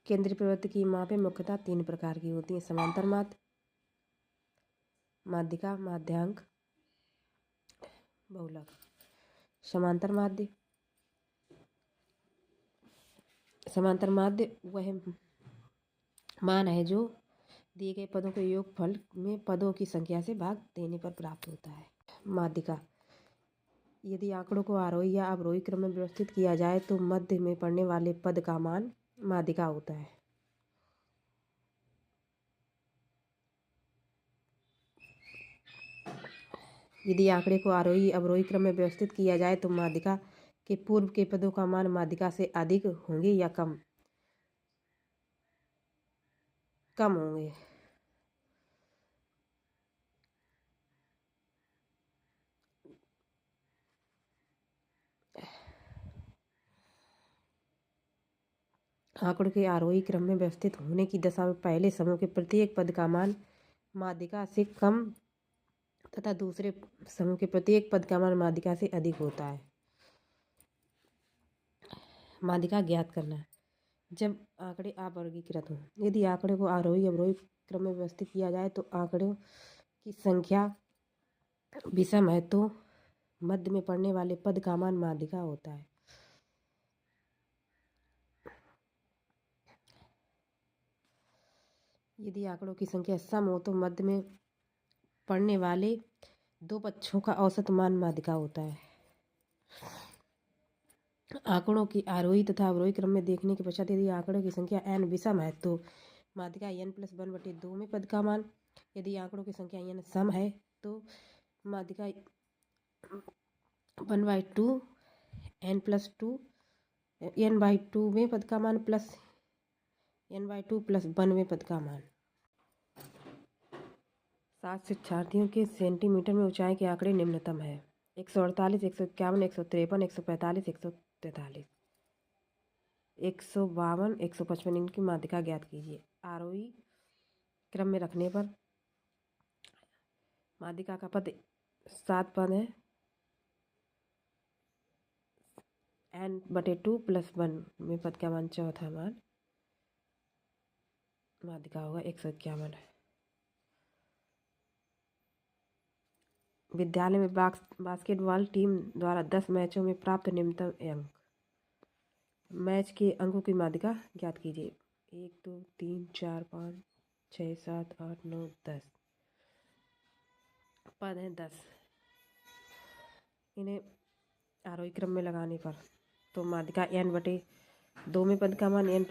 केंद्रीय प्रवृत्ति की मापें मुख्यतः 3 प्रकार की होती हैं: समांतर माध्य, माध्यिका, माध्यांक, बहुलक। समांतर माध्य वह मान है जो दिए गए पदों के योगफल में पदों की संख्या से भाग देने पर प्राप्त होता है। माध्यिका: यदि आंकड़ों को आरोही या अवरोही क्रम में व्यवस्थित किया जाए तो मध्य में पड़ने वाले पद का मान माध्यिका होता है। यदि आंकड़े को आरोही अवरोही क्रम में व्यवस्थित किया जाए तो माध्यिका के पूर्व के पदों का मान माध्यिका से अधिक होंगे या कम होंगे। आंकड़ों के आरोही क्रम में व्यवस्थित होने की दशा में पहले समूह के प्रत्येक पद का मान माध्यिका से कम तथा दूसरे समूह के प्रत्येक पद का मान माध्यिका से अधिक होता है। माध्यिका ज्ञात करना: जब आंकड़े अवर्गीकृत हों। यदि आंकड़े को आरोही अवरोही क्रम में व्यवस्थित किया जाए तो आंकड़ों की संख्या विषम है तो मध्य में पड़ने वाले पद का मान माध्यिका होता है। यदि आंकड़ों की संख्या सम हो तो मध्य में पड़ने वाले दो पक्षों का औसत मान माध्यिका होता है। आंकड़ों की आरोही तथा अवरोही क्रम में देखने के पश्चात यदि आंकड़ों की संख्या n विषम है तो माध्यिका n+1/2 में पद का मान। यदि आंकड़ों की संख्या n सम है तो माध्यिका 1/2 n/2 में पद का मान प्लस n/2 + 1 में पद का मान। 60 शिक्षार्थियों के सेंटीमीटर में ऊंचाई के आंकड़े निम्नतम है: 148, 151, 153, 145, 143, 152, 155। इनकी माध्यिका ज्ञात कीजिए। आरोही क्रम में रखने पर माध्यिका का पद 7 पद है। n/2 + 1 में पद का मान चौथा मान माध्यिका होगा 151। विद्यालय में बास्केटबॉल टीम द्वारा 10 मैचों में प्राप्त निम्नतम अंक। मैच के अंकों की माध्यिका ज्ञात कीजिए। 1 2 3 4 5 6 7 8 9 10 पद हैं 10। इन्हें आरोही क्रम में लगाने पर तो माध्यिका n/2 में पद का मान n+